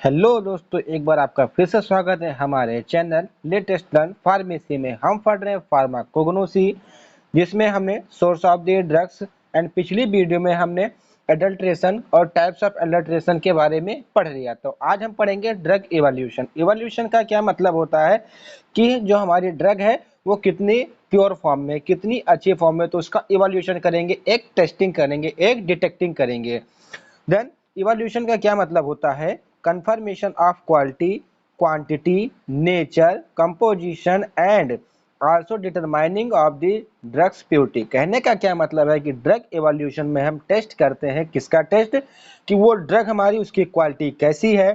Hello दोस्तों, एक बार आपका फिर से स्वागत है हमारे चैनल लेटेस्ट लर्न फार्मेसी में। हम पढ़ रहे हैं फार्माकोग्नोसी, जिसमें हमने source of the drugs and पिछली वीडियो में हमने एडल्ट्रेशन और टाइप्स ऑफ एडल्ट्रेशन के बारे में पढ़ लिया। तो आज हम पढ़ेंगे ड्रग इवोल्यूशन। इवोल्यूशन का क्या मतलब होता है कि जो हमारी ड्रग है वो कितनी प्योर फॉर्म में, कितनी अच्छी फॉर्म में, तो उसका इवोल्यूशन करेंगे, एक टेस्टिंग करेंगे, एक डिटेक्टिंग करेंगे। देन इवोल्यूशन का क्या मतलब होता है? Confirmation of quality, quantity, nature, composition and also determining of the drugs purity. कहने का क्या मतलब है कि ड्रग इवोल्यूशन में हम टेस्ट करते हैं, किसका टेस्ट? कि वो ड्रग हमारी, उसकी क्वालिटी कैसी है,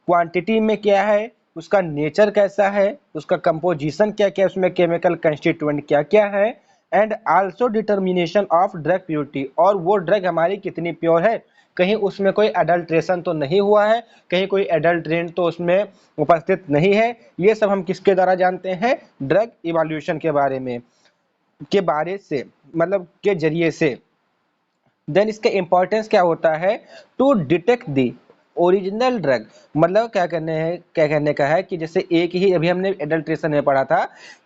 क्वांटिटी में क्या है, उसका नेचर कैसा है, उसका कंपोजिशन क्या क्या है, उसमें केमिकल कंस्टिट्यूएंट क्या क्या है, and also determination of drug purity, और वो ड्रग हमारी कितनी प्योर है, कहीं उसमें कोई एडल्ट्रेशन तो नहीं हुआ है, कहीं कोई एडल्ट्रेंट तो उसमें उपस्थित नहीं है। ये सब हम किसके द्वारा जानते हैं? ड्रग इवोल्यूशन के बारे से, मतलब के जरिए से। देन इसका इंपॉर्टेंस क्या होता है? To detect the original drug. मतलब क्या करने का है कि जैसे एक ही, अभी हमने एडल्ट्रेशन में पढ़ा था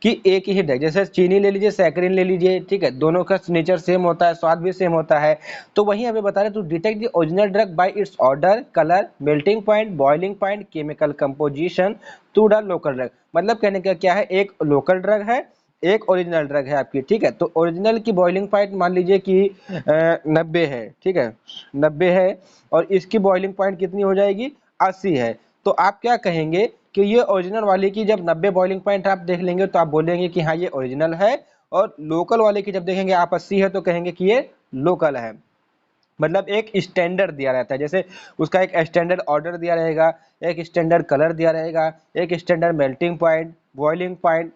कि एक ही ड्रग, जैसे चीनी ले लीजिए, सैकरिन ले लीजिए, ठीक है, दोनों का नेचर सेम होता है, स्वाद भी सेम होता है। तो वहीं हमें बता रहे to detect the original drug by its odour, colour, melting point, boiling point, chemical composition through the local drug. मतलब कहने का क्या है, एक लोकल ड्रग है, एक ओरिजिनल ड्रग है आपकी, ठीक है। तो ओरिजिनल की बॉइलिंग पॉइंट मान लीजिए कि 90 है, ठीक है, 90 है, और इसकी बॉइलिंग पॉइंट कितनी हो जाएगी? 80 है। तो आप क्या कहेंगे कि ये ओरिजिनल वाले की जब 90 बॉइलिंग पॉइंट आप देख लेंगे तो आप बोलेंगे कि हाँ ये ओरिजिनल है, और लोकल वाले की जब देखेंगे आप 80 है तो कहेंगे कि ये लोकल है। मतलब एक स्टैंडर्ड दिया रहता है, जैसे उसका एक स्टैंडर्ड ऑर्डर दिया रहेगा, एक स्टैंडर्ड कलर दिया रहेगा, एक standard melting point, boiling point,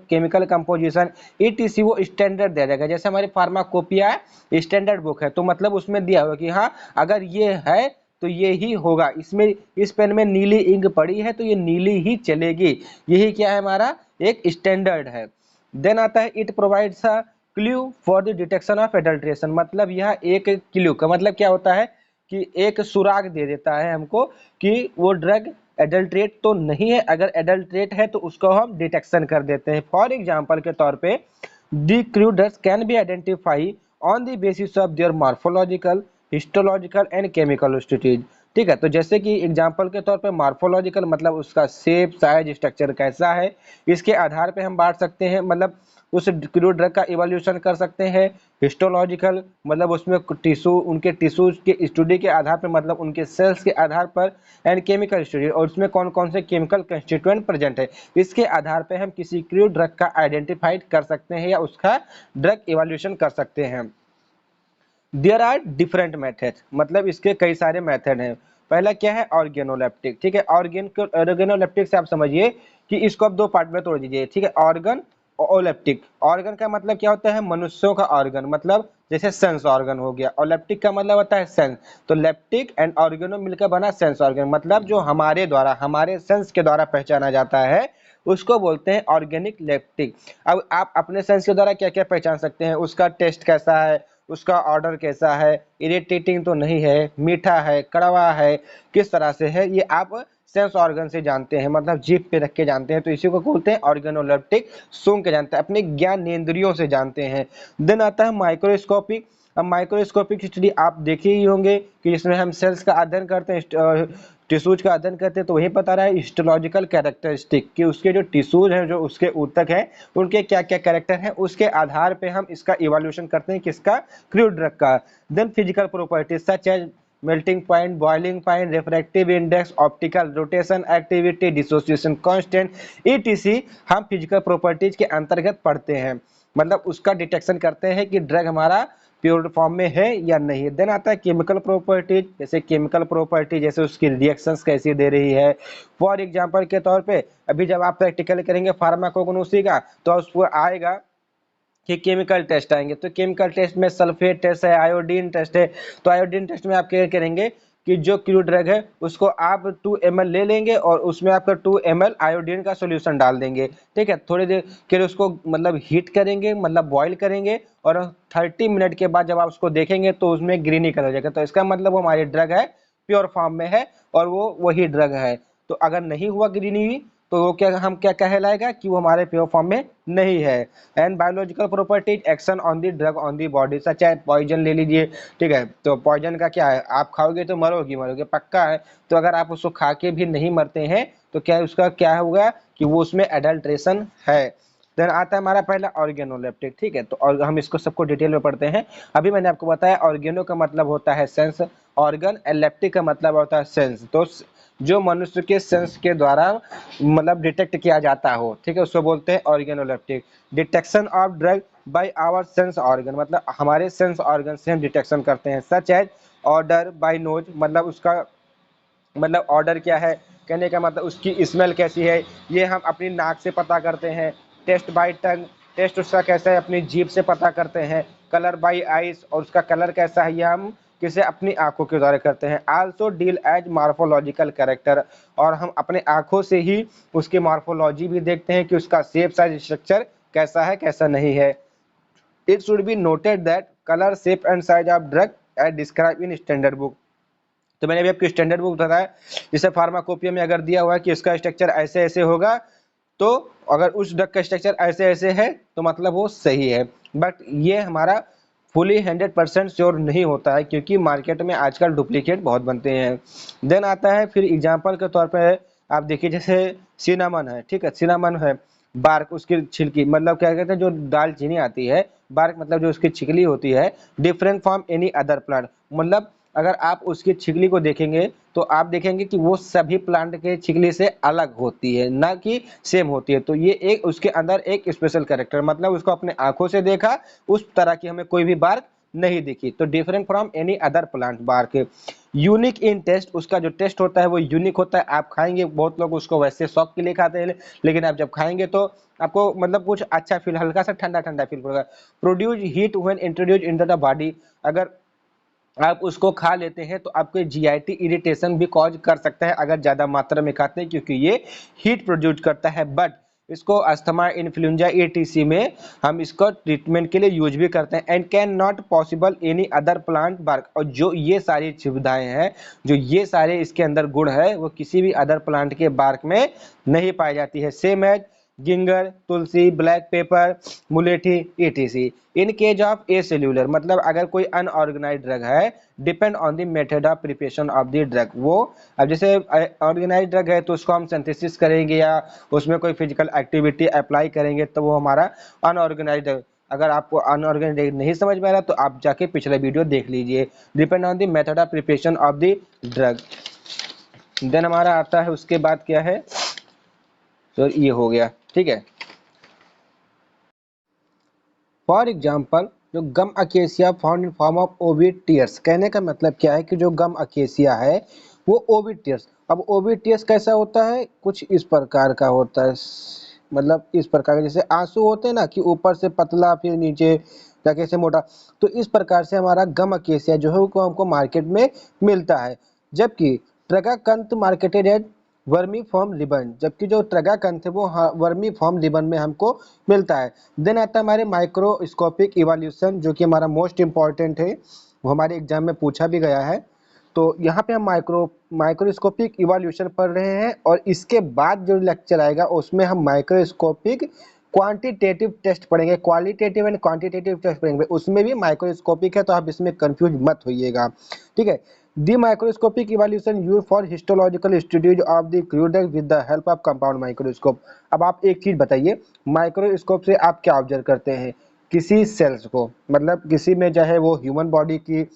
chemical composition, etc, वो स्टैंडर्ड दिया जाएगा। जैसे हमारी फार्माकोपिया स्टैंडर्ड बुक है, तो मतलब उसमें दिया होगा कि हाँ अगर ये है तो ये ही होगा, इसमें इस पेन में नीली इंक पड़ी है तो ये नीली ही चलेगी। यही क्या है, हमारा एक स्टैंडर्ड है। देन आता है it provides a clue for the detection of adulteration. मतलब यह एक क्ल्यू का मतलब क्या होता है कि एक सुराग दे देता है हमको कि वो ड्रग एडल्ट्रेट तो नहीं है, अगर एडल्ट्रेट है तो उसको हम डिटेक्शन कर देते हैं। फॉर एग्जांपल के तौर पे the clue drugs can be identify on the basis of their morphological, histological and chemical studies. ठीक है, तो जैसे कि एग्जांपल के तौर पे मॉर्फोलॉजिकल मतलब उसका शेप, साइज, स्ट्रक्चर कैसा है, इसके आधार पे हम बांट सकते हैं, मतलब उस क्रूड ड्रग का इवोल्यूशन कर सकते हैं। हिस्टोलॉजिकल मतलब उसमें टिश्यू, उनके टिश्यूज के स्टडी के आधार पर, मतलब उनके सेल्स के आधार पर, एंड केमिकल स्टडी, और उसमें कौन कौन से केमिकल कंस्टिट्यूएंट प्रेजेंट है, इसके आधार पर हम किसी क्रूड ड्रग का आइडेंटिफाइड कर सकते हैं या उसका ड्रग इवोल्यूशन कर सकते हैं। देयर आर डिफरेंट मेथड, मतलब इसके कई सारे मेथड हैं। पहला क्या है? ऑर्गेनोलेप्टिक। ठीक है, ऑर्गेनोलेप्टिक से आप समझिए कि इसको आप दो पार्ट में तोड़ दीजिए। ठीक है, ऑर्गन ओलेप्टिक। ऑर्गन का मतलब क्या होता है? मनुष्यों का ऑर्गन, मतलब जैसे सेंस ऑर्गन हो गया। ओलेप्टिक का मतलब होता है सेंस। तो लेप्टिक एंड ऑर्गेनो मिलकर बना सेंस ऑर्गन, मतलब जो हमारे द्वारा, हमारे सेंस के द्वारा पहचाना जाता है उसको बोलते हैं ऑर्गेनिक लेप्टिक। अब आप अपने सेंस के द्वारा क्या क्या पहचान सकते हैं? उसका टेस्ट कैसा है, उसका ऑर्डर कैसा है, इरिटेटिंग तो नहीं है, मीठा है, कड़वा है, किस तरह से है, ये आप सेंस ऑर्गन से जानते हैं, मतलब जीभ पे रख के जानते हैं। तो इसी को बोलते हैं ऑर्गेनोलेप्टिक, सूंघ के जानते हैं, अपने ज्ञानेंद्रियों से जानते हैं। देन आता है माइक्रोस्कोपिक। अब माइक्रोस्कोपिक स्टडी आप देखे ही होंगे कि जिसमें हम सेल्स का अध्ययन करते हैं, टिश्यूज का अध्ययन करते हैं, तो वही पता रहा है हिस्टोलॉजिकल कैरेक्टरिस्टिक कि उसके जो टिश्यूज हैं, जो उसके ऊतक हैं, उनके क्या क्या कैरेक्टर हैं, उसके आधार पे हम इसका इवोल्यूशन करते हैं, किसका? क्रूड ड्रग का। Then physical properties such as melting point, boiling point, refractive index, optical rotation activity, dissociation constant, ETC हम फिजिकल प्रॉपर्टीज के अंतर्गत पढ़ते हैं, मतलब उसका डिटेक्शन करते हैं कि ड्रग हमारा प्योर फॉर्म में है या नहीं। देन आता है केमिकल प्रॉपर्टीज। जैसे केमिकल प्रॉपर्टी, जैसे उसकी रिएक्शंस कैसी दे रही है। फॉर एग्जांपल के तौर पे अभी जब आप प्रैक्टिकल करेंगे फार्माकोग्नोसी का, तो उसको आएगा कि केमिकल टेस्ट आएंगे। तो केमिकल टेस्ट में सल्फेट टेस्ट है, आयोडीन टेस्ट है। तो आयोडीन टेस्ट में आप क्या करेंगे कि जो क्रूड ड्रग है उसको आप 2 ml ले लेंगे और उसमें आपका 2 ml आयोडीन का सोल्यूशन डाल देंगे। ठीक है, थोड़ी देर के लिए उसको मतलब हीट करेंगे, मतलब बॉईल करेंगे, और 30 मिनट के बाद जब आप उसको देखेंगे तो उसमें ग्रीनी कलर हो जाएगा। तो इसका मतलब वो हमारी ड्रग है प्योर फॉर्म में है और वो वही ड्रग है। तो अगर नहीं हुआ ग्रीन हुई तो वो क्या हम क्या कहलाएगा कि वो हमारे प्योर फॉर्म में नहीं है। And biological properties action on the drug on the body, such है पॉइजन ले लीजिए, ठीक है, तो पॉइजन का क्या है, आप खाओगे तो मरोगे पक्का है। तो अगर आप उसको खा के भी नहीं मरते हैं तो क्या उसका क्या होगा कि वो उसमें एडल्ट्रेशन है। देन आता है हमारा पहला ऑर्गेनोलेप्टिक, ठीक है, तो और हम इसको सबको डिटेल में पढ़ते हैं। अभी मैंने आपको बताया ऑर्गेनो का मतलब होता है सेंस ऑर्गन, एंड लेप्टिक का मतलब होता है सेंस, तो जो मनुष्य के सेंस के द्वारा मतलब डिटेक्ट किया जाता हो, ठीक है, उसको बोलते हैं organoleptic. Detection of drug by our sense organ, मतलब हमारे सेंस ऑर्गन से हम डिटेक्शन करते हैं। Such as odour by nose, मतलब उसका मतलब ऑर्डर क्या है, कहने का मतलब उसकी स्मेल कैसी है, ये हम अपनी नाक से पता करते हैं। टेस्ट बाय टंग, टेस्ट उसका कैसा है अपनी जीभ से पता करते हैं। कलर बाय आइज, और उसका कलर कैसा है ये हम किसे अपनी आंखों के द्वारा करते हैं। Also deal as morphological character, और हम अपने आंखों से ही उसकी मार्फोलॉजी भी देखते हैं कि उसका शेप साइज स्ट्रक्चर कैसा है कैसा नहीं है। It should be noted that colour shape and size of drug as describe in standard book, तो मैंने अभी आपको स्टैंडर्ड बुक बताया, जैसे फार्माकोपिया में अगर दिया हुआ है कि इसका स्ट्रक्चर ऐसे ऐसे होगा, तो अगर उस ड्रग का स्ट्रक्चर ऐसे ऐसे है तो मतलब वो सही है। बट ये हमारा फुली 100% श्योर नहीं होता है, क्योंकि मार्केट में आजकल डुप्लीकेट बहुत बनते हैं। देन आता है फिर एग्जाम्पल के तौर पे आप देखिए, जैसे सिनामन है, ठीक है, सिनामन है, बार्क उसकी छिलकी, मतलब क्या कहते हैं जो दालचीनी आती है, बार्क मतलब जो उसकी छिलकी होती है, different from any other plant, मतलब अगर आप उसकी छिलकी को देखेंगे तो आप देखेंगे कि वो सभी प्लांट के छिलकी से अलग होती है, ना कि सेम होती है। तो ये एक उसके अंदर एक स्पेशल कैरेक्टर, मतलब उसको अपने आंखों से देखा, उस तरह की हमें कोई भी बार्क नहीं दिखी, तो different from any other plant bark. Unique in taste, उसका जो टेस्ट होता है वो यूनिक होता है। आप खाएंगे, बहुत लोग उसको वैसे शौक के लिए खाते हैं, लेकिन आप जब खाएंगे तो आपको मतलब कुछ अच्छा फील, हल्का सा ठंडा ठंडा फील होगा। Produce heat when introduce into the body, अगर आप उसको खा लेते हैं तो आपके जीआईटी इरिटेशन भी कॉज कर सकता है अगर ज़्यादा मात्रा में खाते हैं, क्योंकि ये हीट प्रोड्यूस करता है। बट इसको अस्थमा, इन्फ्लुएंजा, एटीसी में हम इसको ट्रीटमेंट के लिए यूज भी करते हैं। And can not possible any other plant bark, और जो ये सारी सुविधाएं हैं, जो ये सारे इसके अंदर गुण है, वो किसी भी अदर प्लांट के बार्क में नहीं पाई जाती है। Same as ginger, tulsi, black pepper, mulethi, etc. In case of a cellular, मतलब अगर कोई अनऑर्गेनाइज ड्रग है, depend on the method of preparation of the drug, वो अब जैसे ऑर्गेनाइज ड्रग है तो उसको हम सिंथेसिस करेंगे या उसमें कोई फिजिकल एक्टिविटी अप्लाई करेंगे तो वो हमारा अनऑर्गेनाइज ड्रग। अगर आपको अनऑर्गेनाइज नहीं समझ में आ रहा तो आप जाके पिछला वीडियो देख लीजिए। Depend on the method of preparation of the drug. Then हमारा आता है उसके बाद क्या है, तो ये हो गया, ठीक है। फॉर एग्जाम्पल जो gum acacia found in form of ovoid tears, कहने का मतलब क्या है कि जो गम अकेसिया है वो ओविड टीयर्स, अब ओविड टीयर्स कैसा होता है, कुछ इस प्रकार का होता है, मतलब इस प्रकार का, जैसे आंसू होते हैं ना कि ऊपर से पतला फिर नीचे जाके से मोटा, तो इस प्रकार से हमारा गम अकेसिया जो है वो हमको मार्केट में मिलता है। जबकि tragacanth marketed at vermiform ribbon, जबकि जो ट्रगाकंथ है वो वर्मी फॉर्म रिबन में हमको मिलता है। देन आता है हमारे माइक्रोस्कोपिक इवोल्यूशन, जो कि हमारा मोस्ट इंपॉर्टेंट है, वो हमारे एग्जाम में पूछा भी गया है। तो यहाँ पे हम माइक्रोस्कोपिक इवोल्यूशन पढ़ रहे हैं, और इसके बाद जो लेक्चर आएगा उसमें हम माइक्रोस्कोपिक क्वांटिटेटिव टेस्ट पढ़ेंगे, क्वालिटेटिव एंड क्वांटिटेटिव टेस्ट पढ़ेंगे, उसमें भी माइक्रोस्कोपिक है, तो आप इसमें कंफ्यूज मत होइएगा, ठीक है। The microscopic evolution use for histological studies of the crude with the help of compound microscope. अब आप एक चीज बताइए, माइक्रोस्कोप से आप क्या ऑब्जर्व करते हैं, किसी सेल्स को, मतलब किसी में चाहे वो ह्यूमन बॉडी की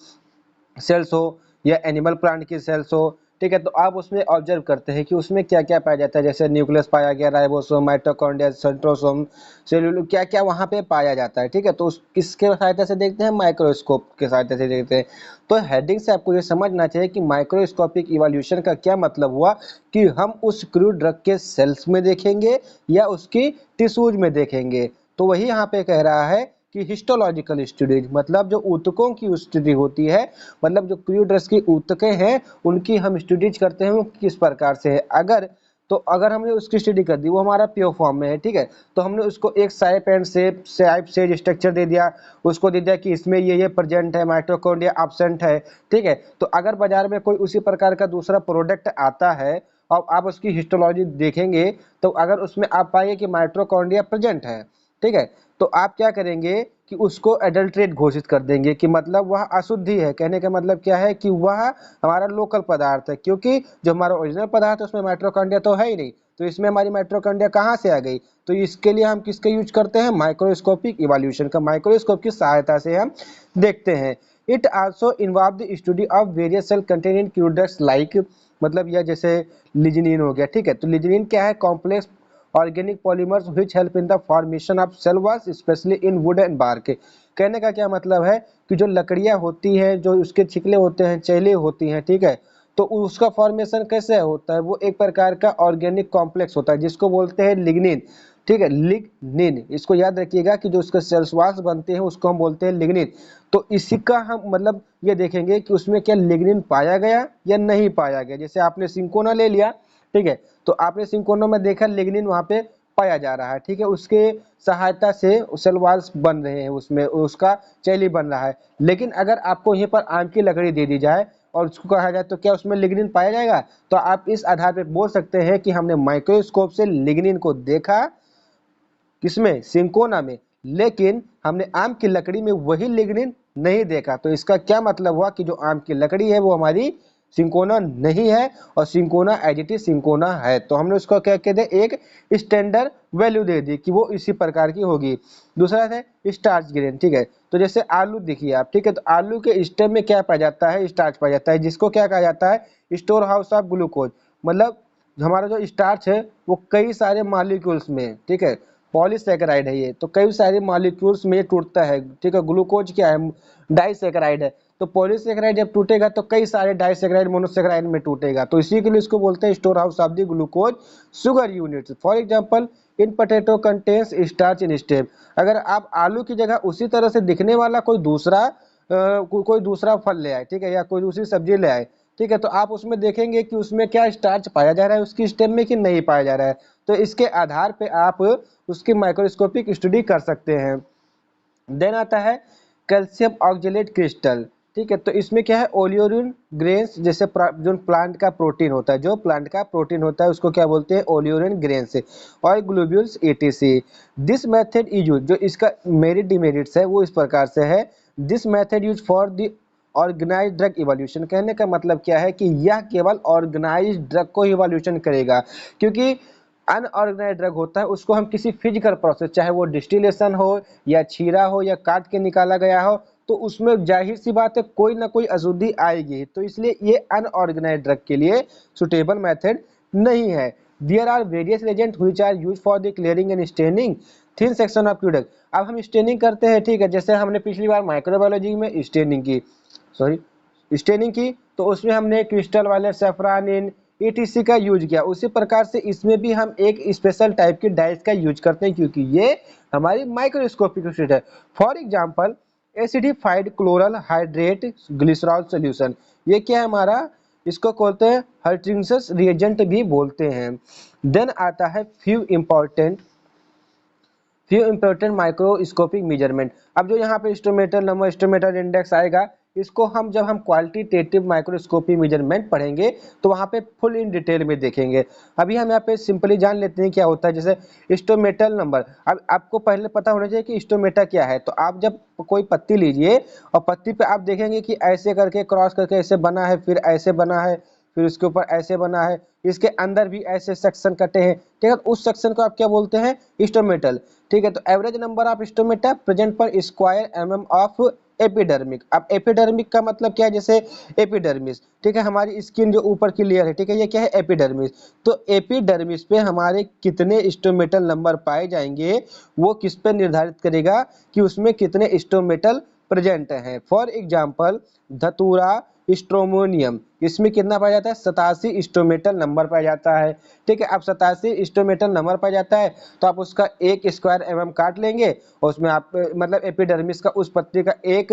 सेल्स हो या एनिमल प्लांट की सेल्स हो, ठीक है, तो आप उसमें ऑब्जर्व करते हैं कि उसमें क्या क्या पाया जाता है, जैसे न्यूक्लियस पाया गया, राइबोसोम, माइटोकॉन्ड्रिया, सेंट्रोसोम, सेल्यूलोज, क्या क्या वहाँ पे पाया जाता है, ठीक है, तो उस किसके सहायता से देखते हैं, माइक्रोस्कोप के सहायता से देखते हैं। तो हेडिंग से आपको ये समझना चाहिए कि माइक्रोस्कोपिक इवोल्यूशन का क्या मतलब हुआ, कि हम उस क्रूड ड्रग के सेल्स में देखेंगे या उसकी टिश्यूज में देखेंगे। तो वही यहाँ पे कह रहा है कि हिस्टोलॉजिकल स्टडीज, मतलब जो ऊतकों की स्टडी होती है, मतलब जो क्रूड ड्रग्स की ऊतकें हैं उनकी हम स्टडीज करते हैं वो किस प्रकार से है। अगर तो अगर हमने उसकी स्टडी कर दी, वो हमारा प्योर फॉर्म में है, ठीक है, तो हमने उसको एक साइप एंड सेज स्ट्रक्चर दे दिया, उसको दे दिया कि इसमें ये प्रेजेंट है, माइटोकॉन्ड्रिया एब्सेंट है, ठीक है। तो अगर बाजार में कोई उसी प्रकार का दूसरा प्रोडक्ट आता है और आप उसकी हिस्टोलॉजी देखेंगे, तो अगर उसमें आप पाएंगे कि माइटोकॉन्ड्रिया प्रेजेंट है, ठीक है, तो आप क्या करेंगे कि उसको एडल्ट्रेट घोषित कर देंगे, कि मतलब वह अशुद्धि है। कहने का मतलब क्या है कि वह हमारा लोकल पदार्थ है, क्योंकि जो हमारा ओरिजिनल पदार्थ है उसमें माइटोकॉन्ड्रिया तो है ही नहीं, तो इसमें हमारी माइटोकॉन्ड्रिया कहाँ से आ गई। तो इसके लिए हम किसका यूज करते हैं, माइक्रोस्कोपिक इवोल्यूशन का, माइक्रोस्कोप की सहायता से हम देखते हैं। It also involve the study of various cell containing products like, मतलब यह जैसे लिग्निन हो गया, ठीक है। तो लिग्निन क्या है, complex organic polymers which help in the formation of cell walls specially in wood and bark. कहने का क्या मतलब है कि जो लकड़ियां होती हैं, जो उसके छिकले होते हैं, चैले होती हैं, ठीक है, तो उसका फॉर्मेशन कैसे होता है, वो एक प्रकार का ऑर्गेनिक कॉम्प्लेक्स होता है जिसको बोलते हैं लिग्निन, ठीक है, लिग्निन। इसको याद रखिएगा कि जो उसके सेल्स वॉल्स बनते हैं उसको हम बोलते हैं लिग्निन। तो इसी का हम मतलब ये देखेंगे कि उसमें क्या लिग्निन पाया गया या नहीं पाया गया। जैसे आपने सिंकोना ले लिया, ठीक है, तो आपने सिंकोना में देखा लिग्निन वहां पे पाया जा रहा है, ठीक है, उसके सहायता से सेल वॉल्स बन रहे हैं, उसमें उसका चैली बन रहा है। लेकिन अगर आपको यहीं पर आम की लकड़ी दे दी जाए और उसको कहा जाए तो क्या उसमें लिग्निन पाया जाएगा। तो आप इस आधार पर बोल सकते हैं कि हमने माइक्रोस्कोप से लिग्निन को देखा, किसमें, सिंकोना में, लेकिन हमने आम की लकड़ी में वही लिग्निन नहीं देखा। तो इसका क्या मतलब हुआ कि जो आम की लकड़ी है वो हमारी सिंकोना नहीं है और cinchona as it is cinchona है। तो हमने उसको क्या कह दे, एक स्टैंडर्ड वैल्यू दे दी कि वो इसी प्रकार की होगी। दूसरा है स्टार्च ग्रेन, ठीक है। तो जैसे आलू देखिए आप, ठीक है, तो आलू के स्टेम में क्या पाया जाता है, स्टार्च पाया जाता है, जिसको क्या कहा जाता है, स्टोर हाउस ऑफ ग्लूकोज। मतलब हमारा जो स्टार्च है वो कई सारे मॉलिक्यूल्स में, ठीक है, पॉलीसैकेराइड है ये, तो कई सारे मॉलिक्यूल्स में ये टूटता है, ठीक है। ग्लूकोज क्या है, डाइसैकेराइड है, तो पॉलीसैकेराइड जब टूटेगा तो कई सारे डाइसैकेराइड मोनोसैकेराइड में टूटेगा, तो इसी के लिए इसको बोलते हैं store house of the glucose sugar units. For example in potato contains starch in stem. अगर आप आलू की जगह उसी तरह से दिखने वाला कोई दूसरा कोई दूसरा फल ले आए, ठीक है, या कोई दूसरी सब्जी ले आए, ठीक है, तो आप उसमें देखेंगे कि उसमें क्या स्टार्च पाया जा रहा है उसकी स्टेम में कि नहीं पाया जा रहा है। तो इसके आधार पे आप उसकी माइक्रोस्कोपिक स्टडी कर सकते हैं। देन आता है कैल्शियम ऑक्जेलेट क्रिस्टल, ठीक है, तो इसमें क्या है, ओलियोरिन ग्रेन्स, जैसे जो प्लांट का प्रोटीन होता है, जो प्लांट का प्रोटीन होता है उसको क्या बोलते हैं, ओलियोरिन ग्रेन्स और globules ETC. This method is use, जो इसका मेरिट डिमेरिट्स है वो इस प्रकार से है। This method use for the organized drug evolution. कहने का मतलब क्या है कि यह केवल ऑर्गेनाइज्ड ड्रग को इवोल्यूशन करेगा, क्योंकि अनऑर्गेनाइज्ड ड्रग होता है उसको हम किसी फिजिकल प्रोसेस, चाहे वो डिस्टिलेशन हो या छीरा हो या काट के निकाला गया हो, तो उसमें जाहिर सी बात है कोई ना कोई अशुद्धि आएगी, तो इसलिए ये अनऑर्गेनाइज्ड ड्रग के लिए सुटेबल मेथड नहीं है। There are various agent which are used for the clearing and staining thin section of product. अब हम स्टेनिंग करते हैं, ठीक है, जैसे हमने पिछली बार माइक्रोबायोलॉजी में स्टेनिंग की, सॉरी स्टेनिंग की, तो उसमें हमने क्रिस्टल वाले सेफ्रानिन ईटीसी का यूज किया। उसी प्रकार से इसमें भी हम एक स्पेशल टाइप के डाइस का यूज करते हैं, क्योंकि ये हमारी माइक्रोस्कोपिक स्टेट है। For example acidified chloral hydrate glycerol solution, ये क्या है हमारा, इसको बोलते हैं हर्ट्रिंगस रिएजेंट भी बोलते हैं। देन आता है फ्यू इंपॉर्टेंट माइक्रोस्कोपिक मेजरमेंट। अब जो यहाँ पे इंस्ट्रूमेंटल नंबर, इंस्ट्रूमेंटल इंडेक्स आएगा, इसको हम जब हम क्वालिटेटिव माइक्रोस्कोपी मेजरमेंट पढ़ेंगे तो वहाँ पे फुल इन डिटेल में देखेंगे। अभी हम यहाँ पे सिंपली जान लेते हैं क्या होता है। जैसे इंस्ट्रूमेंटल नंबर, अब आपको पहले पता होना चाहिए कि इंस्ट्रूमेटा क्या है। तो आप जब कोई पत्ती लीजिए और पत्ती पे आप देखेंगे कि ऐसे करके क्रॉस करके ऐसे बना है, फिर ऐसे बना है, फिर इसके ऊपर ऐसे बना है, इसके अंदर भी ऐसे सेक्शन कटे हैं, ठीक है, तो उस सेक्शन को आप क्या बोलते हैं, इंस्ट्रूमेंटल, ठीक है। तो average number of stomata present पर स्क्वायर एमएम ऑफ एपिडर्मिक। अब एपिडर्मिक का मतलब क्या है, जैसे एपिडर्मिस, ठीक है, हमारी स्किन जो ऊपर की लेयर है, ठीक है, ये क्या है, एपिडर्मिस। तो एपिडर्मिस पे हमारे कितने स्टोमेटल नंबर पाए जाएंगे वो किस पे निर्धारित करेगा कि उसमें कितने स्टोमेटल प्रेजेंट हैं। फॉर एग्जाम्पल धतूरा स्ट्रोमोनियम, इसमें कितना पाया जाता है, 87 स्टोमेटल नंबर पाया जाता है, ठीक है। अब 87 स्टोमेटल नंबर पाया जाता है तो आप उसका 1 स्क्वायर एमएम काट लेंगे और उसमें आप मतलब एपिडर्मिस का उस पत्ती का 1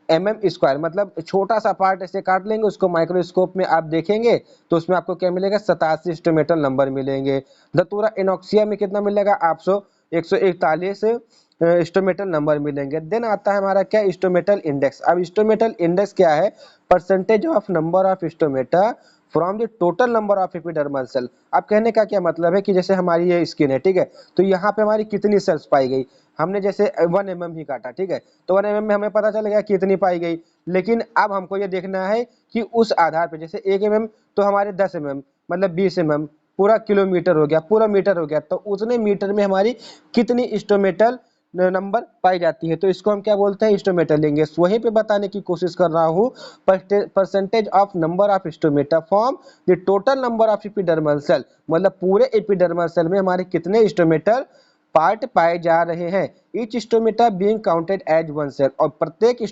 mm², मतलब छोटा सा पार्ट ऐसे काट लेंगे, उसको माइक्रोस्कोप में आप देखेंगे तो उसमें आपको क्या मिलेगा, 87 इंस्ट्रूमेंटल नंबर मिलेंगे। धतूरा इनॉक्सिया में कितना मिलेगा, आपको 141 इंस्ट्रूमेंटल नंबर मिलेंगे। देन आता है हमारा क्या, इंस्ट्रूमेंटल इंडेक्स। अब इंस्ट्रूमेंटल इंडेक्स क्या है, percentage of number of instrumenta from the total number of epidermal cell. अब कहने का क्या मतलब है कि जैसे हमारी ये स्किन है, ठीक है, तो यहाँ पे हमारी कितनी सेल्स पाई गई, हमने जैसे 1 mm ही काटा, ठीक है, तो 1 mm में हमें पता चल गया कितनी पाई गई। लेकिन अब हमको ये देखना है कि उस आधार पे, जैसे 1 mm तो हमारे 10 mm, मतलब 20 mm, पूरा किलोमीटर हो गया, पूरा मीटर हो गया, तो उतने मीटर में हमारी कितनी इंस्ट्रूमेंटल नंबर पाई जाती है, तो इसको हम क्या बोलते हैं, इंस्ट्रूमेंटल इंडेक्स। वहीं पे बताने की कोशिश कर रहा हूँ, percentage of number of instrumenta from the total number of epidermal cell, मतलब पूरे एपिडर्मल सेल में हमारे कितने इंस्ट्रूमेंटल पार्ट पाए जा रहे हैं। Each stomata being counted as one cell, और प्रत्येक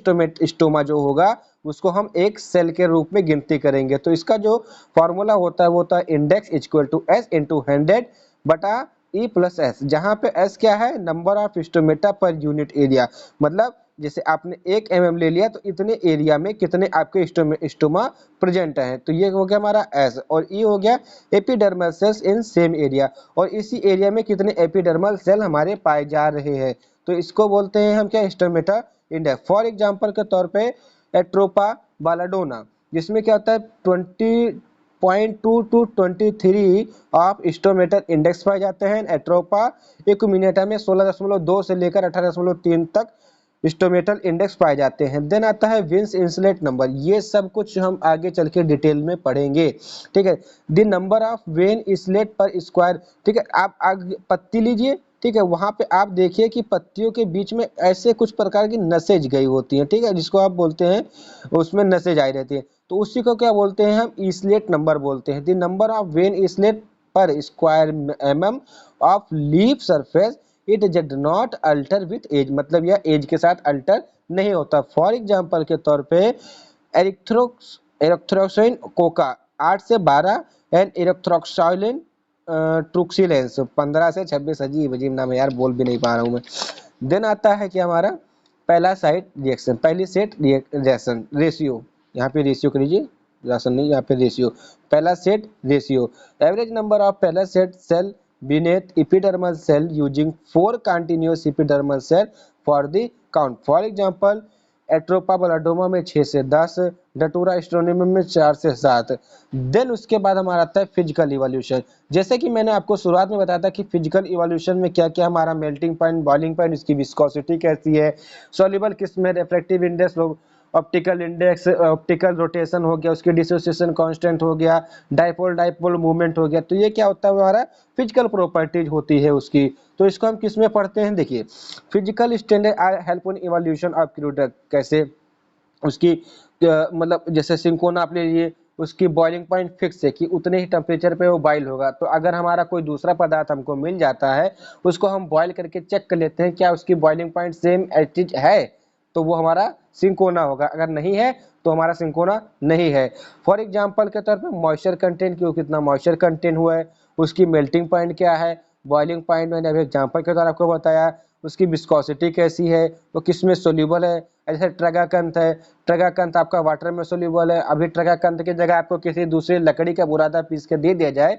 स्टोमा जो होगा उसको हम एक सेल के रूप में गिनती करेंगे। तो इसका जो फॉर्मूला होता है वो होता है index equal to S into 100 बटा ई प्लस एस, जहाँ पे एस क्या है, number of stomata per unit area, मतलब जैसे आपने 1 mm ले लिया तो इतने एरिया में कितने आपके स्टोमा प्रेजेंट है, तो ये हो गया हमारा एस, और ई हो गया epidermal cells in same area, और इसी एरिया में कितने एपिडर्मल सेल हमारे पाए जा रहे हैं, तो इसको बोलते हैं हम क्या, स्टोमेटा इंडेक्स। फॉर एग्जांपल के तौर पे एट्रोपा बालाडोना, जिसमें क्या होता है 20.2 टू 23 ऑफ स्टोमेटर इंडेक्स पाए जाते हैं। एट्रोपा इक्विमिनेटा में 16.2 से लेकर 18.3 तक स्टोमेटल इंडेक्स पाए जाते हैं। देन आता है विंस इंसलेट नंबर, ये सब कुछ हम आगे चल के डिटेल में पढ़ेंगे, ठीक है। The number of vein islet per square, ठीक है, आप आगे पत्ती लीजिए, ठीक है, वहां पे आप देखिए कि पत्तियों के बीच में ऐसे कुछ प्रकार की नसेज गई होती हैं, ठीक है, जिसको आप बोलते हैं, उसमें नसेज आई रहती है, तो उसी को क्या बोलते हैं हम, इंसलेट नंबर बोलते हैं। The number of vein islet per square mm of leaf surface it does not alter with age, मतलब यह एज के साथ अल्टर नहीं होता। फॉर एग्जांपल के तौर पे एरिथ्रोक्साइन कोका 8 से 12 एंड एरिथ्रोक्साइलिन ट्रुक्सिलेंस 15 से 26, अजीब अजीब नाम है यार, बोल भी नहीं पा रहा हूँ मैं। देन आता है कि हमारा पहला साइट रिएक्शन, पहली सेट रिएक्शन रेशियो, यहाँ पे रेशियो कर लीजिए, राशन नहीं, यहाँ पे रेशियो, पहला set ratio, average number of पहला set cell beneath epidermal cell using 4 continuous epidermal cell for the count. For example, Atropa belladonna में 6 से 10, डटूरा स्ट्रोनियम में 4 से 7। देन उसके बाद हमारा आता है फिजिकल इवोल्यूशन। जैसे कि मैंने आपको शुरुआत में बताया था कि फिजिकल इवोल्यूशन में क्या क्या हमारा मेल्टिंग पॉइंट, बॉइलिंग पॉइंट, इसकी विस्कोसिटी कैसी है, सॉल्युबल किस में, refractive index, optical index, optical rotation हो गया, उसकी डिसोसिएशन कांस्टेंट हो गया, डाइपोल डाइपोल मूवमेंट हो गया, तो ये क्या होता है, हमारा फिजिकल प्रॉपर्टीज होती है उसकी। तो इसको हम किस में पढ़ते हैं, देखिए, physical standard are help in evolution of crude, कैसे उसकी मतलब जैसे सिंकोना आप ले लीजिए, उसकी बॉइलिंग पॉइंट फिक्स है कि उतने ही टेम्परेचर पे वो बॉइल होगा, तो अगर हमारा कोई दूसरा पदार्थ हमको मिल जाता है, उसको हम बॉइल करके चेक कर लेते हैं क्या उसकी बॉइलिंग पॉइंट सेम एज है, तो वो हमारा सिंकोना होगा, अगर नहीं है तो हमारा सिंकोना नहीं है। फॉर एग्जांपल के तौर पे मॉइस्चर कंटेंट, क्यों कितना मॉइस्चर कंटेंट हुआ है, उसकी मेल्टिंग पॉइंट क्या है, बॉइलिंग पॉइंट मैंने अभी एग्जांपल के द्वारा आपको बताया, उसकी विस्कोसिटी कैसी है, वो किस में सोल्यूबल है, जैसे ट्रगाकंत है, ट्रगाकंत आपका वाटर में सोल्यूबल है, अभी ट्रगाकंत की जगह आपको किसी दूसरी लकड़ी का बुरादा पीस के दे दिया जाए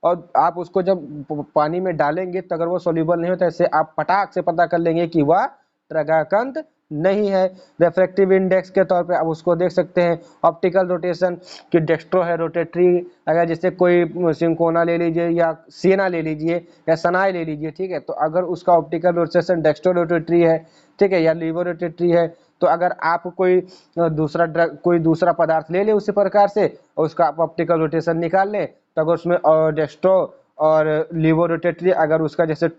और आप उसको जब पानी में डालेंगे तो अगर वो सोल्यूबल नहीं होता, ऐसे आप पटाख से पता कर लेंगे कि वह ट्रगाकंत नहीं है। रिफ्रैक्टिव इंडेक्स के तौर पे आप उसको देख सकते हैं, ऑप्टिकल रोटेशन कि डेक्स्ट्रो है रोटेटरी, अगर जैसे कोई सिंकोना ले लीजिए या सियना ले लीजिए या सनाई ले लीजिए, ठीक है, तो अगर उसका ऑप्टिकल रोटेशन डेक्स्ट्रो रोटेटरी है, ठीक है, या लीवर रोटेटरी है, तो अगर आप कोई दूसरा ड्रग, कोई दूसरा पदार्थ ले ले उसी प्रकार से और उसका आप ऑप्टिकल रोटेशन निकाल लें, तो अगर उसमें डेक्स्ट्रो और लीवर रोटेटरी, अगर उसका जैसे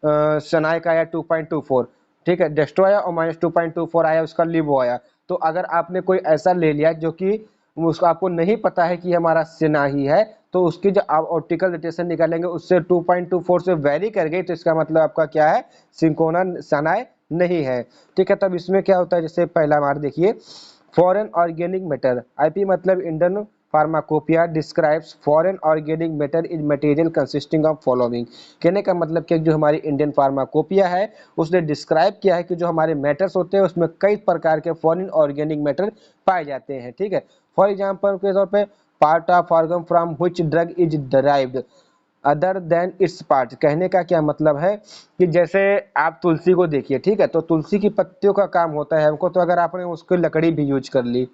सनाई का आया 2.24, ठीक है, डेस्ट्रो आया और -2.24 आया, उसका लिवो आया, तो अगर आपने कोई ऐसा ले लिया जो कि उसको आपको नहीं पता है कि हमारा सेना ही है, तो उसकी जो आप ऑप्टिकल रोटेशन निकालेंगे उससे 2.24 से वेरी कर गई, तो इसका मतलब आपका क्या है, सिंकोना सनाई नहीं है, ठीक है। तब इसमें क्या होता है, जैसे पहला हमारा देखिए, फॉरेन ऑर्गेनिक मैटर, आईपी मतलब Indian pharmacopoeia describes foreign organic matter is material consisting of following. कहने का मतलब कि जो हमारी इंडियन फार्माकोपिया है उसने डिस्क्राइब किया है कि जो हमारे मैटर्स होते हैं उसमें कई प्रकार के फॉरेन ऑर्गेनिक मैटर पाए जाते हैं। ठीक है, फॉर एग्जाम्पल के तौर पर part of organ from which drug is derived other than it's part. कहने का क्या मतलब है कि जैसे आप तुलसी को देखिए, ठीक है, तो तुलसी की पत्तियों का काम होता है हमको, तो अगर आपने उसकी लकड़ी भी यूज कर ली,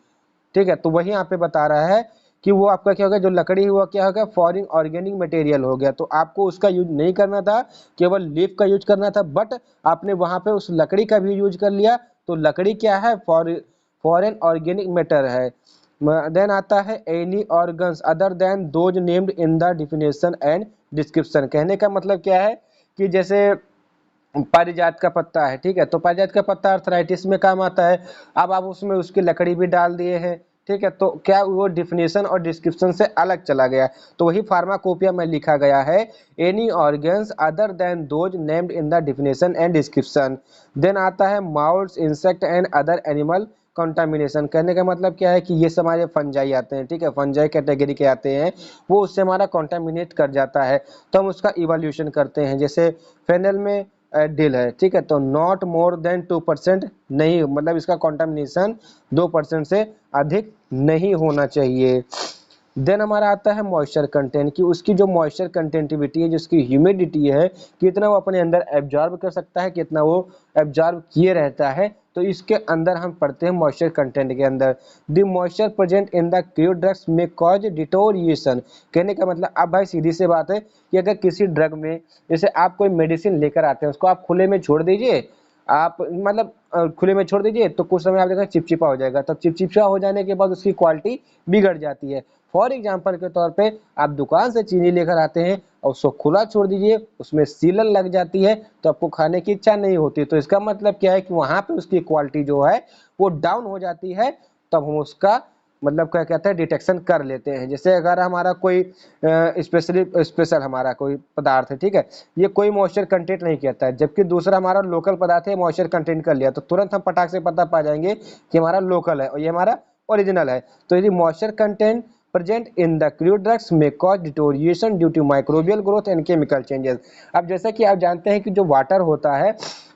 ठीक है, तो वही यहाँ पे बता रहा है कि वो आपका क्या होगा, जो लकड़ी हुआ क्या होगा, फॉरेन ऑर्गेनिक मटेरियल हो गया, तो आपको उसका यूज नहीं करना था, केवल लीफ का यूज करना था, बट आपने वहां पे उस लकड़ी का भी यूज कर लिया, तो लकड़ी क्या है, फॉरेन ऑर्गेनिक मैटर है। देन आता है any organs other than those named in the definition and description. कहने का मतलब क्या है कि जैसे पारिजात का पत्ता है, ठीक है, तो पारिजात का पत्ता अर्थराइटिस में काम आता है, अब आप उसमें उसकी लकड़ी भी डाल दिए हैं, ठीक है, तो क्या वो डिफिनेशन और डिस्क्रिप्शन से अलग चला गया, तो वही फार्माकोपिया में लिखा गया है any organs other than those named in the definition and description. Then आता है moulds insect and other animal contamination. कहने का मतलब क्या है कि ये हमारे फंजाई आते हैं, ठीक है, फंजाई कैटेगरी के आते हैं, वो उससे हमारा कंटामिनेट कर जाता है, तो हम उसका इवोल्यूशन करते हैं। जैसे फेनल में डील है, ठीक है, तो नॉट मोर देन 2% नहीं, मतलब इसका कंटामिनेशन 2% से अधिक नहीं होना चाहिए। देन हमारा आता है मॉइस्चर कंटेंट, कि उसकी जो मॉइस्चर कंटेंटिविटी है, जिसकी ह्यूमिडिटी है, कितना वो अपने अंदर एब्जॉर्ब कर सकता है, कितना वो एब्जॉर्ब किए रहता है, तो इसके अंदर हम पढ़ते हैं मॉइस्चर कंटेंट के अंदर the moisture present in the crude drugs में कॉज डिटोरिएशन। कहने का मतलब अब भाई सीधी सी बात है कि अगर किसी ड्रग में, जैसे आप कोई मेडिसिन लेकर आते हैं, उसको आप खुले में छोड़ दीजिए, आप मतलब खुले में छोड़ दीजिए, तो कुछ समय आप देखा चिपचिपा हो जाएगा, तब चिपचिपा हो जाने के बाद उसकी क्वालिटी बिगड़ जाती है। फॉर एग्जाम्पल के तौर पे आप दुकान से चीनी लेकर आते हैं और उसको खुला छोड़ दीजिए, उसमें सीलन लग जाती है, तो आपको खाने की इच्छा नहीं होती, तो इसका मतलब क्या है कि वहां पे उसकी क्वालिटी जो है वो डाउन हो जाती है, तब हम उसका मतलब क्या कहते हैं डिटेक्शन कर लेते हैं। जैसे अगर हमारा कोई स्पेशल हमारा कोई पदार्थ है, ठीक है, ये कोई मॉइस्चर कंटेंट नहीं कहता है, जबकि दूसरा हमारा लोकल पदार्थ है मॉइस्चर कंटेंट कर लिया, तो तुरंत हम पटाख से पता पा जाएंगे कि हमारा लोकल है और ये हमारा ओरिजिनल है। तो यदि moisture content present in the crude drugs may cause deterioration due to microbial growth and chemical changes। अब जैसा कि आप जानते हैं कि जो वाटर होता है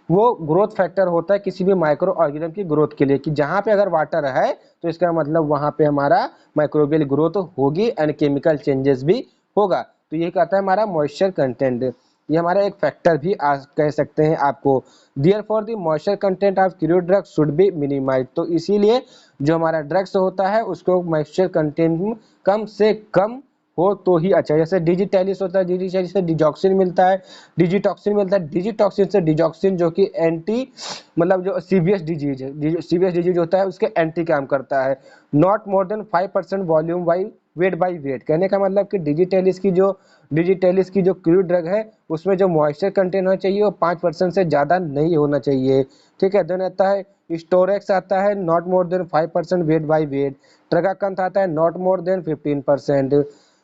वो ग्रोथ फैक्टर होता है किसी भी माइक्रो ऑर्गेनिज्म की ग्रोथ के लिए, कि जहां पे अगर वाटर है तो इसका मतलब वहां पे हमारा माइक्रोबियल ग्रोथ होगी एंड केमिकल चेंजेस भी होगा, तो ये कहता है हमारा मॉइस्चर कंटेंट, ये हमारा एक फैक्टर भी कह सकते हैं आपको। Therefore the moisture content of crude drugs should be minimized। तो इसीलिए जो हमारा ड्रग्स होता है उसको मॉइस्चर कंटेंट कम से कम हो तो ही अच्छा। जैसे डिजिटैलिस होता है, डिजिटैलिस से डिजॉक्सिन मिलता है, डिजिटॉक्सिन मिलता है, डिजिटॉक्सिन से डिजॉक्सिन जो कि एंटी मतलब जो सीवियस डिजीज है, सीवियस डिजीज होता है उसके एंटी काम करता है। Not more than 5% volume by wait. कहने का मतलब कि डिजिटैलिस की जो क्रूड ड्रग है उसमें जो मॉइस्चर कंटेंट होना चाहिए वो 5% से ज़्यादा नहीं होना चाहिए, ठीक है। देन आता है स्टोरेक्स आता है not more than 5% weight by weight. Tragacanth आता है नॉट मोर देन 15%।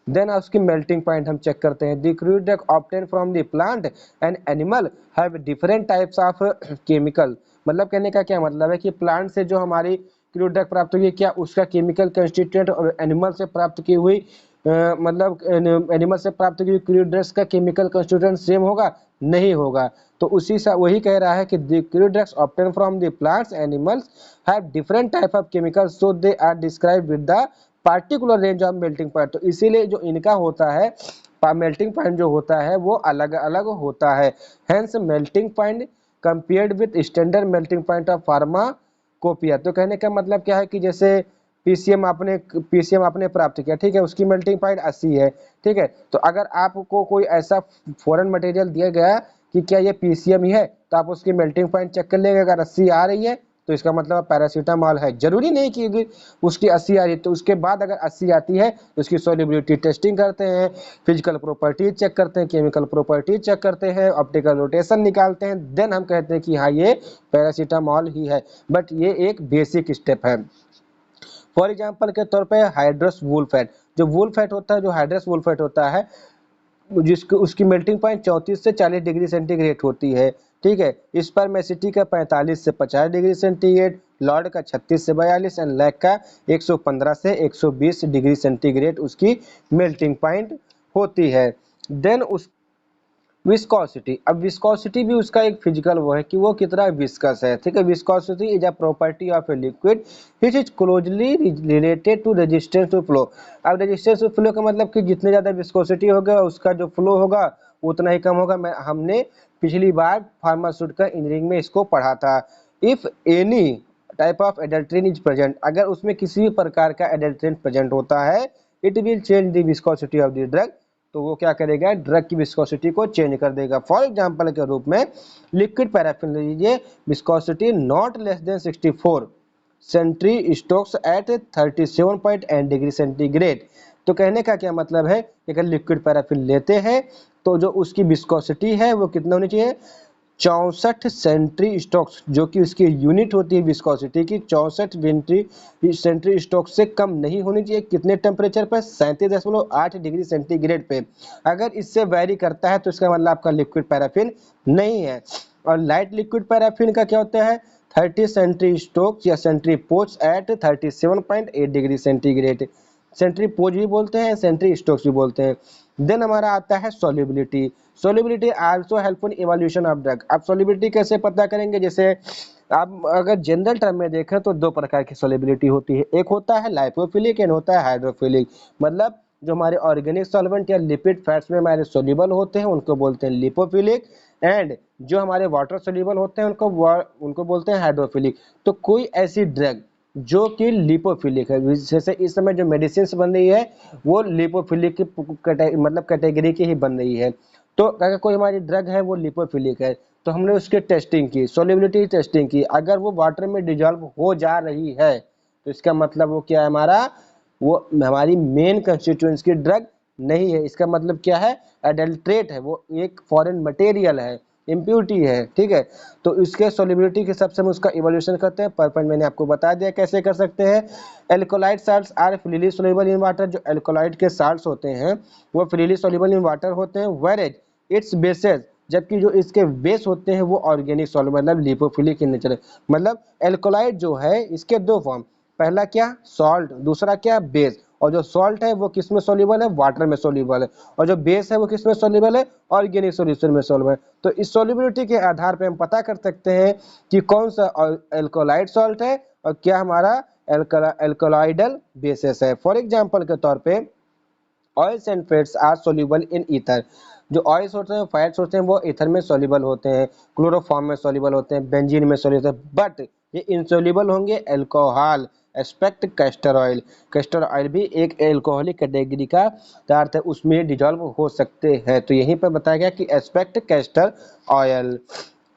देन उसकी मेल्टिंग पॉइंट हम चेक करते हैं। The crude drug obtain from the plant and animal have different types of chemical. मतलब कहने का क्या मतलब है कि प्लांट से जो हमारी क्रूड ड्रग प्राप्त हुई है क्या उसका केमिकल कंस्टिट्यूएंट और एनिमल से प्राप्त की हुई मतलब एनिमल से प्राप्त की हुई क्रूड ड्रग्स का केमिकल कंस्टिट्यूएंट सेम होगा? नहीं होगा। तो उसी सा वही कह रहा है कि the crude drugs obtain from the plants animals have different type of chemicals so they are described with the particular range of melting point. तो इसीलिए जो इनका होता है मेल्टिंग पॉइंट जो होता है वो अलग अलग होता है। Hence melting point compared with standard melting point of pharmacopoeia. तो कहने का मतलब क्या है कि जैसे पीसीएम आपने प्राप्त किया, ठीक है, उसकी मेल्टिंग पॉइंट 80 है, ठीक है, तो अगर आपको कोई ऐसा फॉरेन मटेरियल दिया गया कि क्या ये पीसीएम ही है, तो आप उसकी मेल्टिंग पॉइंट चेक कर लेंगे, अगर 80 आ रही है तो इसका मतलब पैरासीटामॉल है। जरूरी नहीं कि उसकी 80 आ रही है, तो उसके बाद अगर 80 आती है तो उसकी सोल्युबिलिटी टेस्टिंग करते हैं, फिजिकल प्रॉपर्टीज चेक करते हैं, केमिकल प्रॉपर्टीज चेक करते हैं, ऑप्टिकल रोटेशन निकालते हैं, देन हम कहते हैं कि हाँ ये पैरासीटामॉल ही है। बट ये एक बेसिक स्टेप है। फॉर एग्जाम्पल के तौर पे हाइड्रस वुल्फेट, जो वुल्फेट होता है, जो हाइड्रस वुल्फेट होता है जिसकी उसकी मेल्टिंग पॉइंट 34 से 40 डिग्री सेंटीग्रेड होती है, ठीक है। स्पर्मेसिटी का 45 से 50 डिग्री सेंटीग्रेड, लॉर्ड का 36 से 42 एंड लैक का 115 से 120 डिग्री सेंटीग्रेड उसकी मेल्टिंग पॉइंट होती है। देन उस विस्कोसिटी, अब विस्कोसिटी भी उसका एक फिजिकल वो है कि वो कितना विस्कस है, ठीक है। Viscosity is a property of a liquid which is closely related to resistance to flow. अब रेजिस्टेंस टू फ्लो का मतलब कि जितने ज़्यादा विस्कोसिटी होगा उसका जो फ्लो होगा उतना ही कम होगा। हमने पिछली बार फार्मास्यूटिकल इंजीनियरिंग में इसको पढ़ा था। If any type of adulterant is present, अगर उसमें किसी भी प्रकार का एडल्ट्रेन प्रेजेंट होता है, it will change the viscosity of the drug, तो वो क्या करेगा, ड्रग की विस्कोसिटी को चेंज कर देगा। फॉर एग्जांपल के रूप में लिक्विड पैराफिन लीजिए, viscosity not less than 64 centistokes at 37.8 degree centigrade. तो कहने का क्या मतलब है, अगर लिक्विड पैराफिन लेते हैं तो जो उसकी विस्कोसिटी है वो कितना होनी चाहिए, 64 सेंट्री स्टोक्स, जो कि उसकी यूनिट होती है विस्कोसिटी की, 64 सेंट्री स्टोक्स से कम नहीं होनी चाहिए। कितने टेम्परेचर पर, 37.8 डिग्री सेंटीग्रेड पे। अगर इससे वेरी करता है तो इसका मतलब आपका लिक्विड पैराफिन नहीं है। और लाइट लिक्विड पैराफिन का क्या होता है, 30 सेंट्री स्टोक्स या centipoise at 37.8 degree centigrade. Centipoise भी बोलते हैं, सेंट्री स्टोक्स भी बोलते हैं। देन हमारा आता है solubility. Solubility also helpful in evolution of drug. आप सॉल्युबिलिटी कैसे पता करेंगे, जैसे आप अगर जनरल टर्म में देखें तो दो प्रकार की सॉल्युबिलिटी होती है, एक होता है लाइपोफिलिक एंड होता है हाइड्रोफिलिक। मतलब जो हमारे ऑर्गेनिक सॉल्वेंट या लिपिड फैट्स में हमारे सोल्यूबल होते हैं उनको बोलते हैं लिपोफिलिक, एंड जो हमारे वाटर सोल्यूबल होते हैं उनको बोलते हैं हाइड्रोफिलिक। तो कोई ऐसी ड्रग जो कि लिपोफिलिक है, जैसे इस समय जो मेडिसिन बन रही है वो लिपोफिलिक की मतलब कैटेगरी की ही बन रही है। तो अगर कोई हमारी ड्रग है वो लिपोफिलिक है तो हमने उसकी टेस्टिंग की, सोल्युबिलिटी टेस्टिंग की, अगर वो वाटर में डिजॉल्व हो जा रही है तो इसका मतलब वो क्या है, हमारा वो हमारी मेन कंस्टिट्यूएंट्स की ड्रग नहीं है। इसका मतलब क्या है, एडल्ट्रेट है, वो एक फॉरेन मटेरियल है, इम्प्यूरिटी है, ठीक है। तो इसके सोल्युबिलिटी के हिसाब से हम उसका इवोल्यूशन करते हैं। पर पॉइंट मैंने आपको बता दिया कैसे कर सकते हैं। Alkaloid salts are freely soluble in water. जो एल्कोलाइड के साल्ट्स होते हैं वो फ्रीली सोल्युबल इन वाटर होते हैं। वेरेज इट्स बेसेस, जबकि जो इसके बेस होते हैं वो ऑर्गेनिक सॉल्युबल मतलब लिपोफिलिक इन नेचर है। मतलब एल्कोलाइड जो है इसके दो फॉर्म, पहला क्या सॉल्ट, दूसरा क्या बेस। और जो सॉल्ट है वो किस में सोल्यूबल है, वाटर में सोल्यूबल है। और जो बेस है वो किस में सोल्यूबल है, ऑर्गेनिक सॉल्यूशन में सोल्यूबल है। तो इस सोल्यूबिलिटी के आधार पे हम पता कर सकते हैं कि कौन सा एल्कोलाइड सॉल्ट है और क्या हमारा एल्कोलाइडल बेसिस है। फॉर एग्जांपल के तौर पे oils and fats are soluble in ether. जो ऑयल्स होते हैं फैट्स होते हैं वो ईथर में सोल्यूबल होते हैं, क्लोरोफॉर्म में सोल्यूबल होते हैं, बेंजीन में सोल्यूबल होते हैं, बट ये इनसोल्यूबल होंगे alcohol expect castor oil. Castor oil भी एक एल्कोहलिक कैटेगरी का पदार्थ है, उसमें डिजॉल्व हो सकते हैं। तो यहीं पर बताया गया कि एक्सपेक्ट कैस्टर ऑयल।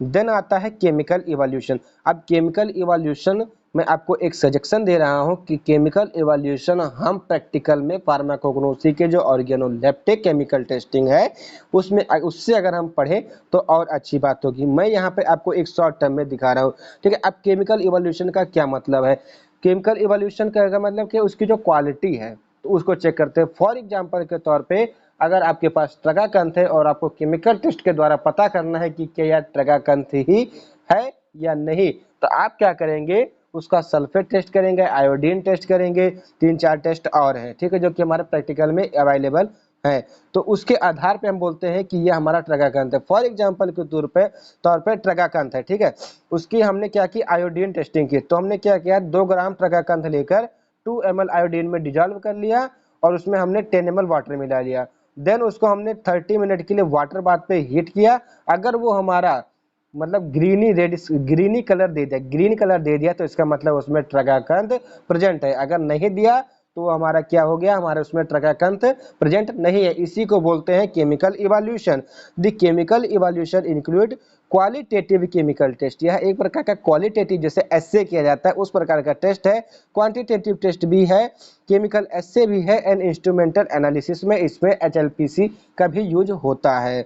देन आता है केमिकल इवोल्यूशन। अब केमिकल इवोल्यूशन मैं आपको एक सजेशन दे रहा हूं कि केमिकल इवोल्यूशन हम प्रैक्टिकल में फार्माकोग्नोसी के जो ऑर्गेनोलेप्टिक केमिकल टेस्टिंग है उसमें उससे अगर हम पढ़ें तो और अच्छी बात होगी। मैं यहाँ पे आपको एक शॉर्ट टर्म में दिखा रहा हूँ, ठीक है। अब केमिकल इवोल्यूशन का क्या मतलब है, केमिकल इवोल्यूशन का मतलब कि उसकी जो क्वालिटी है तो उसको चेक करते हैं। फॉर एग्जाम्पल के तौर पर अगर आपके पास ट्रगाकंथ है और आपको केमिकल टेस्ट के द्वारा पता करना है कि क्या यह ट्रगाकंथ ही है या नहीं, तो आप क्या करेंगे, उसका सल्फेट टेस्ट करेंगे, आयोडीन टेस्ट करेंगे, 3-4 टेस्ट और हैं, ठीक है, जो कि हमारे प्रैक्टिकल में अवेलेबल है। तो उसके आधार पे हम बोलते हैं कि ये हमारा ट्रगाकंथ है। फॉर एग्जांपल के तौर पे ट्रगाकंथ है, ठीक है। उसकी हमने क्या की, आयोडीन टेस्टिंग की। तो हमने क्या किया, 2 ग्राम ट्रगाकंथ लेकर 2 ml आयोडीन में डिजॉल्व कर लिया और उसमें हमने 10 ml वाटर मिला लिया। देन उसको हमने 30 मिनट के लिए वाटर बाथ पे हीट किया। अगर वो हमारा मतलब ग्रीनी कलर दे दिया, ग्रीन कलर दे दिया तो इसका मतलब उसमें ट्रगाकंथ प्रेजेंट है। अगर नहीं दिया तो हमारा क्या हो गया, हमारे उसमें ट्रगाकंथ प्रेजेंट नहीं है। इसी को बोलते हैं chemical evolution. The chemical evolution include qualitative chemical test. यह एक प्रकार का क्वालिटेटिव जैसे एस्से किया जाता है उस प्रकार का टेस्ट है। क्वांटिटेटिव टेस्ट भी है, केमिकल एस्से भी है, एंड इंस्ट्रूमेंटल एनालिसिस में इसमें HLPC का भी यूज होता है।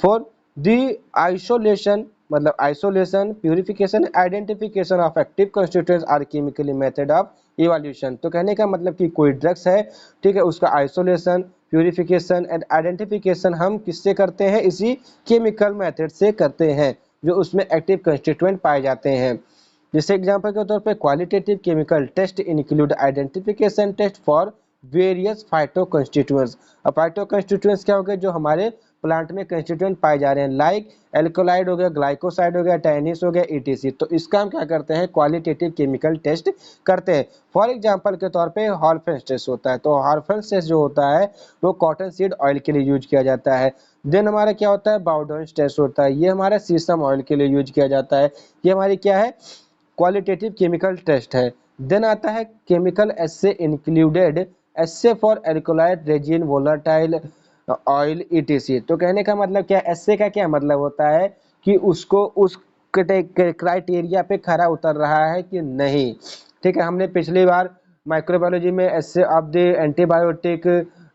फॉर दी आइसोलेशन मतलब isolation, purification, identification of active constituents are chemically method of evolution. तो कहने का मतलब कि कोई ड्रग्स है, ठीक है, उसका आइसोलेशन, प्यूरिफिकेशन एंड आइडेंटिफिकेशन हम किससे करते हैं, इसी केमिकल मेथड से करते हैं जो उसमें एक्टिव कंस्टिट्यूएंट पाए जाते हैं। जैसे एग्जांपल के तौर पे qualitative chemical test include identification test for various phyto constituents. अब फाइटो कंस्टिट्यूएंट्स क्या हो गए, जो हमारे प्लांट में कंस्टिट्यूएंट पाए जा रहे हैं, लाइक एल्कोलाइड हो गया, ग्लाइकोसाइड हो गया, टैनिस हो गया, ईटीसी। तो इसका हम क्या करते हैं, क्वालिटेटिव केमिकल टेस्ट करते हैं। फॉर एग्जांपल के तौर पे हॉर्फेंस टेस्ट होता है। तो हॉर्फेंस टेस्ट जो होता है वो कॉटन सीड ऑयल के लिए यूज किया जाता है। देन हमारा क्या होता है, बाउडोइन्स टेस्ट होता है, ये हमारा सीसम ऑयल के लिए यूज किया जाता है। ये हमारी क्या है, क्वालिटेटिव केमिकल टेस्ट है। देन आता है chemical essay included essay for alkaloid resin volatile oil etc. तो कहने का मतलब क्या, एस्से का क्या मतलब होता है कि उसको उस क्राइटेरिया पे खरा उतर रहा है कि नहीं। ठीक है, हमने पिछली बार माइक्रोबायोलॉजी में assay of the antibiotic,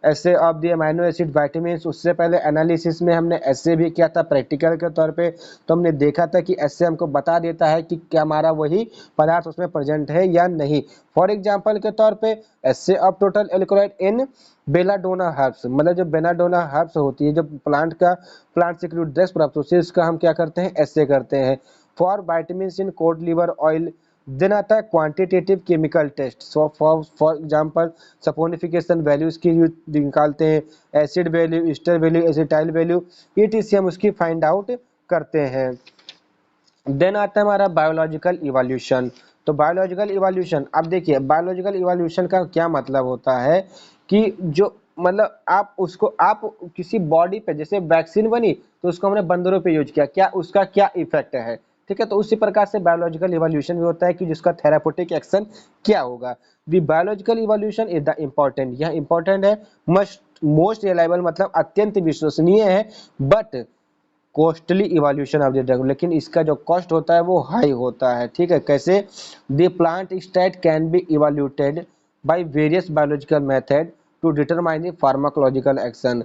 assay of the amino acid vitamins, उससे पहले एनालिसिस में हमने एस्से भी किया था प्रैक्टिकल के तौर पे। तो हमने देखा था कि एस्से हमको बता देता है कि क्या हमारा वही पदार्थ उसमें प्रेजेंट है या नहीं। फॉर एग्जांपल के तौर पे assay of total alkaloid in belladonna herbs, मतलब जो बेलाडोना हर्ब्स होती है, जो प्लांट से ड्रग्स प्राप्त होती है, इसका हम क्या करते हैं, एस्से करते हैं। For vitamin in cod liver oil. Then आता है quantitative chemical test. So for example saponification values की निकालते हैं, acid value, ester value, acetyl value, ETC हम उसकी फाइंड आउट करते हैं। देन आता है हमारा बायोलॉजिकल इवोल्यूशन। तो बायोलॉजिकल इवोल्यूशन, अब देखिए बायोलॉजिकल इवोल्यूशन का क्या मतलब होता है कि जो मतलब आप किसी बॉडी पे, जैसे वैक्सीन बनी तो उसको हमने बंदरों पे यूज किया, क्या उसका क्या इफेक्ट है। ठीक है, तो उसी प्रकार से बायोलॉजिकल इवोल्यूशन भी होता है कि जिसका थेराप्यूटिक एक्शन क्या होगा। The biological evolution is the important, यह इंपॉर्टेंट है, मोस्ट रिलायबल मतलब अत्यंत विश्वसनीय है, but costly evolution of the drug, लेकिन इसका जो कॉस्ट होता है वो हाई होता है। ठीक है, कैसे, the plant state can be evoluted by various biological method to determine the pharmacological action,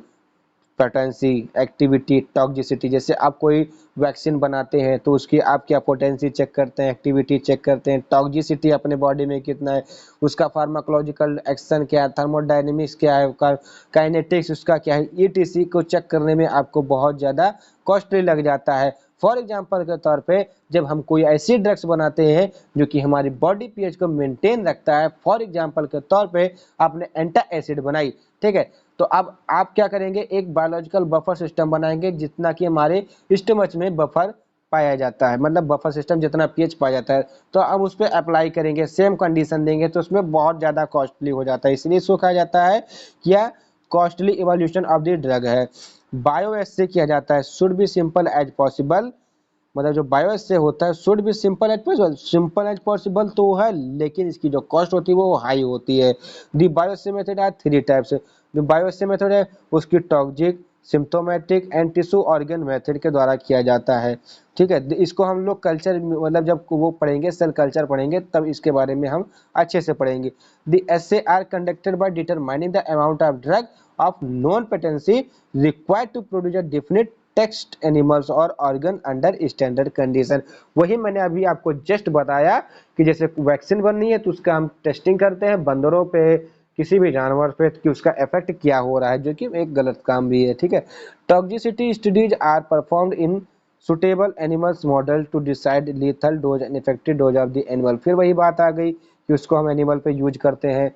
potency, activity, toxicity. जैसे आप कोई वैक्सीन बनाते हैं तो उसकी आप क्या पोटेंसी चेक करते हैं, एक्टिविटी चेक करते हैं, टॉक्सिसिटी अपने बॉडी में कितना है, उसका फार्माकोलॉजिकल एक्शन क्या है, थर्मोडायनेमिक्स क्या है, काइनेटिक्स उसका क्या है, ईटीसी को चेक करने में आपको बहुत ज़्यादा कॉस्टली लग जाता है। फॉर एग्जांपल के तौर पे जब हम कोई ऐसी ड्रग्स बनाते हैं जो कि हमारी बॉडी पीएच को मेंटेन रखता है, फॉर एग्जांपल के तौर पे आपने एंटा एसिड बनाई, ठीक है, तो अब आप क्या करेंगे, एक बायोलॉजिकल बफर सिस्टम बनाएंगे जितना कि हमारे स्टमच में बफर पाया जाता है, मतलब बफर सिस्टम जितना पीएच पाया जाता है, तो अब उस पर अप्लाई करेंगे, सेम कंडीशन देंगे, तो उसमें बहुत ज़्यादा कॉस्टली हो जाता है। इसलिए इसको कहा जाता है क्या, costly evolution of the drug है। बायो एस्से किया जाता है, should be simple as possible, मतलब जो बायो एस्से होता है should be simple as possible, simple as possible तो है, लेकिन इसकी जो कॉस्ट होती है वो हाई होती है। The bioassay method are 3 types. जो बायो एस्से मेथड है उसकी toxic, symptomatic and tissue organ method के द्वारा किया जाता है। ठीक है, इसको हम लोग कल्चर, मतलब जब वो पढ़ेंगे, सेल कल्चर पढ़ेंगे, तब इसके बारे में हम अच्छे से पढ़ेंगे। The assay are conducted by determining the amount of drug of known potency required to produce a definite test animals और ऑर्गन अंडर स्टैंडर्ड कंडीशन। वही मैंने अभी आपको जस्ट बताया कि जैसे वैक्सीन बननी है तो उसका हम टेस्टिंग करते हैं बंदरों पे, किसी भी जानवर पे, कि उसका इफेक्ट क्या हो रहा है, जो कि एक गलत काम भी है। ठीक है, toxicity studies are performed in suitable animals model to decide lethal dose and effective dose of the animal. फिर वही बात आ गई कि उसको हम एनिमल पे यूज करते हैं।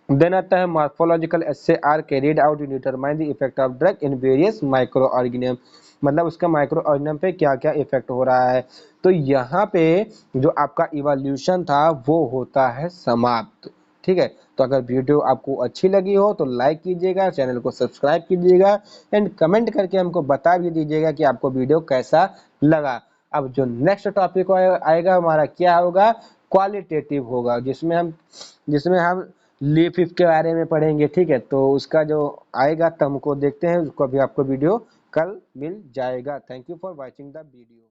देन आता है morphological assay are carried out to determine the effect of drug in various microorganism, मतलब उसका माइक्रो ऑर्गेनिज्म पे क्या क्या इफेक्ट हो रहा है। तो यहाँ पे जो आपका इवोल्यूशन था वो होता है समाप्त। ठीक है, तो अगर वीडियो आपको अच्छी लगी हो तो लाइक कीजिएगा, चैनल को सब्सक्राइब कीजिएगा एंड कमेंट करके हमको बता भी दीजिएगा कि आपको वीडियो कैसा लगा। अब जो नेक्स्ट टॉपिक आएगा हमारा क्या होगा, क्वालिटेटिव होगा, जिसमें हम लीफ के बारे में पढ़ेंगे। ठीक है, तो उसका जो आएगा तब हमको देखते हैं, उसको भी आपको वीडियो कल मिल जाएगा। Thank you for watching the video.